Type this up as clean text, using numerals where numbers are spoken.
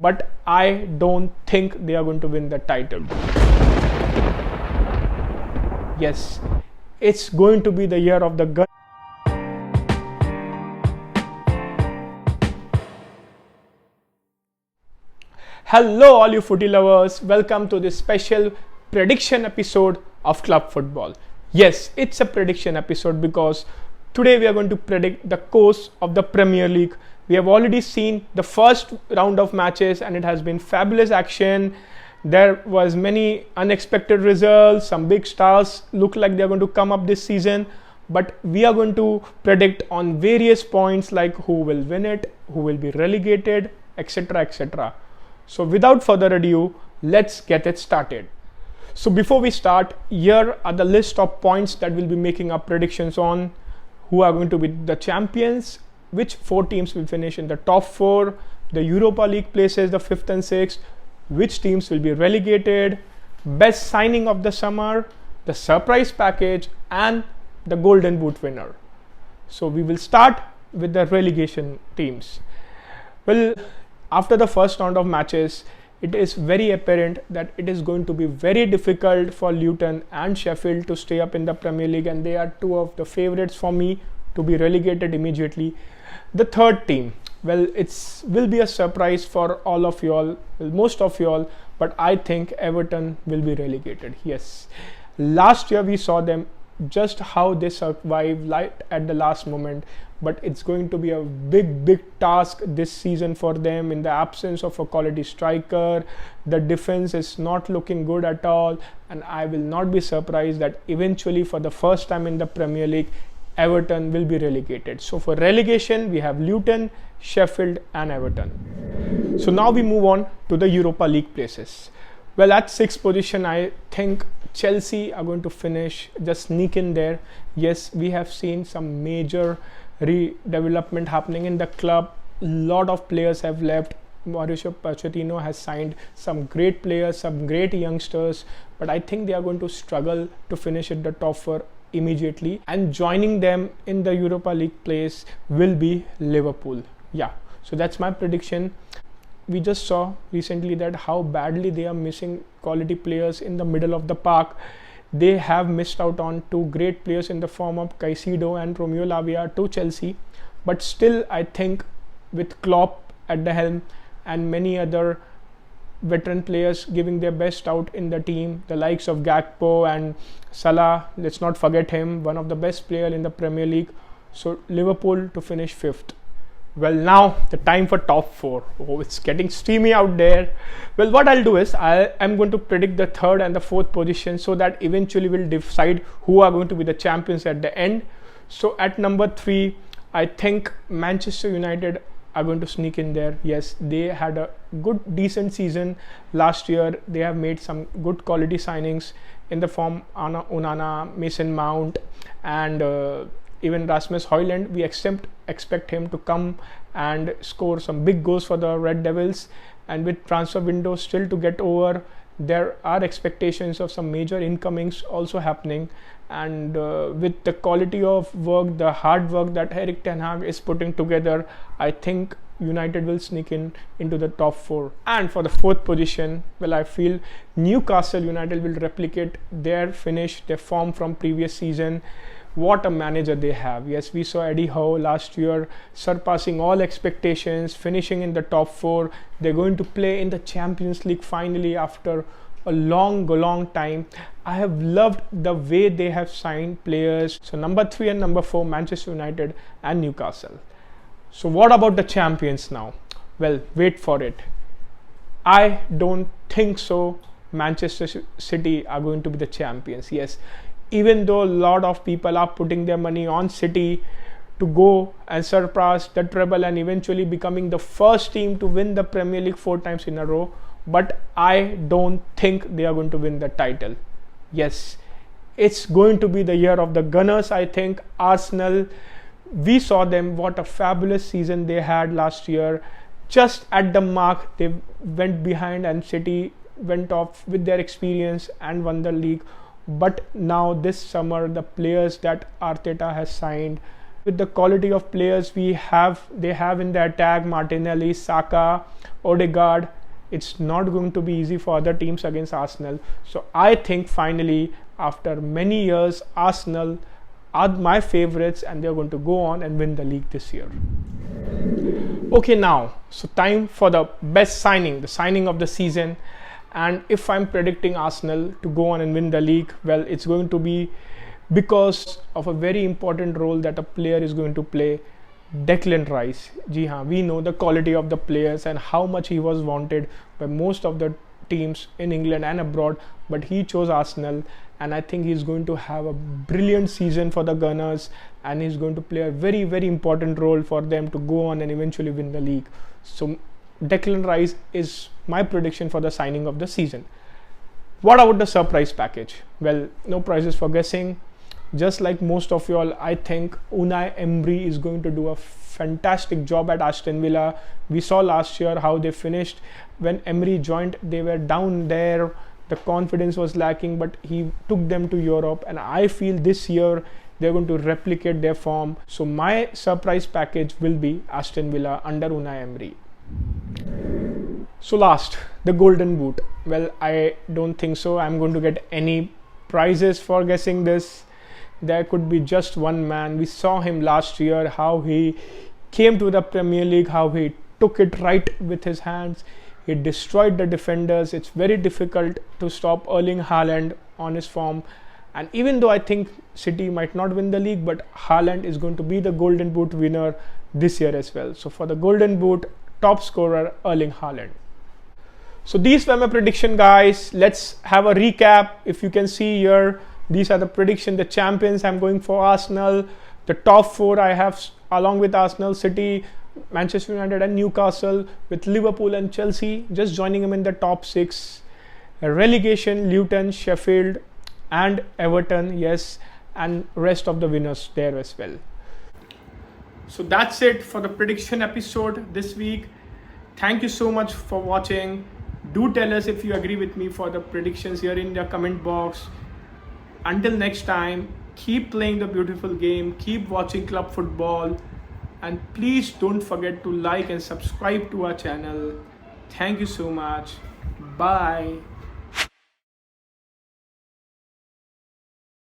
but I don't think they are going to win the title. Yes, it's going to be the year of the gun. Hello all you footy lovers, welcome to this special prediction episode of Club Football. Yes, it's a prediction episode because today we are going to predict the course of the Premier League. We have already seen the first round of matches and it has been fabulous action. There was many unexpected results, some big stars look like they are going to come up this season, but we are going to predict on various points like who will win it, who will be relegated, etc, etc. So without further ado, let's get it started. So before we start, here are the list of points that we'll be making our predictions on. Who are going to be the champions, which 4 teams will finish in the top 4, the Europa League places, the 5th and 6th, which teams will be relegated, best signing of the summer, the surprise package, and the Golden Boot winner. So we will start with the relegation teams. Well, after the first round of matches, it is very apparent that it is going to be very difficult for Luton and Sheffield to stay up in the Premier League, and they are 2 of the favorites for me to be relegated immediately. The third team, well, it will be a surprise for all of you all, well, most of you all, but I think Everton will be relegated. Yes, last year we saw them just how they survived right at the last moment, but it's going to be a big task this season for them in the absence of a quality striker. The defense is not looking good at all, and I will not be surprised that eventually for the first time in the Premier League, Everton will be relegated. So for relegation, we have Luton, Sheffield and Everton. So now we move on to the Europa League places. Well, at 6th position, I think Chelsea are going to finish, just sneak in there. Yes, we have seen some major redevelopment happening in the club. A lot of players have left. Mauricio Pochettino has signed some great players, some great youngsters, but I think they are going to struggle to finish at the top 4 immediately, and joining them in the Europa League place will be Liverpool. Yeah, so that's my prediction. We just saw recently that how badly they are missing quality players in the middle of the park. They have missed out on 2 great players in the form of Caicedo and Romeo Lavia to Chelsea, but still I think with Klopp at the helm and many other veteran players giving their best out in the team, the likes of Gakpo and Salah, let's not forget him, one of the best players in the Premier League. So Liverpool to finish 5th. Well, now the time for top 4. Oh, it's getting steamy out there. Well, what I'll do is I'm going to predict the 3rd and the 4th position so that eventually we'll decide who are going to be the champions at the end. So at number 3, I think Manchester United are going to sneak in there. Yes, they had a decent season last year. They have made some good quality signings in the form Onana, Mason Mount, and even Rasmus Højlund. We expect him to come and score some big goals for the Red Devils, and with transfer window still to get over, there are expectations of some major incomings also happening, and with the quality of work, the hard work that Erik ten Hag is putting together, I think United will sneak into the top 4. And for the 4th position, well, I feel Newcastle United will replicate their finish, their form from previous season. What a manager they have. Yes, we saw Eddie Howe last year surpassing all expectations, finishing in the top 4. They're going to play in the Champions League finally after a long time. I have loved the way they have signed players. So number 3 and number 4, Manchester United and Newcastle. So what about the champions now? Well, wait for it. I don't think so Manchester City are going to be the champions. Yes, even though a lot of people are putting their money on City to go and surpass the treble and eventually becoming the first team to win the Premier League 4 times in a row, but I don't think they are going to win the title. Yes, it's going to be the year of the Gunners. I think Arsenal, we saw them, what a fabulous season they had last year. Just at the mark, they went behind and City went off with their experience and won the league. But now this summer, the players that Arteta has signed, with the quality of players they have in the attack, Martinelli, Saka, Odegaard, it's not going to be easy for other teams against Arsenal. So I think finally, after many years, Arsenal are my favorites and they're going to go on and win the league this year. Okay, now, so time for the best signing, the signing of the season. And if I'm predicting Arsenal to go on and win the league, well, it's going to be because of a very important role that a player is going to play, Declan Rice. Ji haan, we know the quality of the players and how much he was wanted by most of the teams in England and abroad, but he chose Arsenal, and I think he's going to have a brilliant season for the Gunners, and he's going to play a very, very important role for them to go on and eventually win the league. So Declan Rice is my prediction for the signing of the season. What about the surprise package? Well, no prizes for guessing. Just like most of you all, I think Unai Emery is going to do a fantastic job at Aston Villa. We saw last year how they finished. When Emery joined, they were down there. The confidence was lacking, but he took them to Europe. And I feel this year they're going to replicate their form. So my surprise package will be Aston Villa under Unai Emery. So last, the Golden Boot. Well, I don't think so I'm going to get any prizes for guessing this. There could be just one man. We saw him last year, how he came to the Premier League, how he took it right with his hands. He destroyed the defenders. It's very difficult to stop Erling Haaland on his form. And even though I think City might not win the league, but Haaland is going to be the Golden Boot winner this year as well. So for the Golden Boot, top scorer Erling Haaland. So these were my prediction, guys. Let's have a recap. If you can see here, these are the prediction, the champions. I'm going for Arsenal. The top four I have along with Arsenal, City, Manchester United and Newcastle, with Liverpool and Chelsea just joining them in the top six. Relegation, Luton, Sheffield and Everton, yes, and rest of the winners there as well. So that's it for the prediction episode this week. Thank you so much for watching. Do tell us if you agree with me for the predictions here in the comment box. Until next time, keep playing the beautiful game, keep watching club football, and please don't forget to like and subscribe to our channel. Thank you so much. Bye.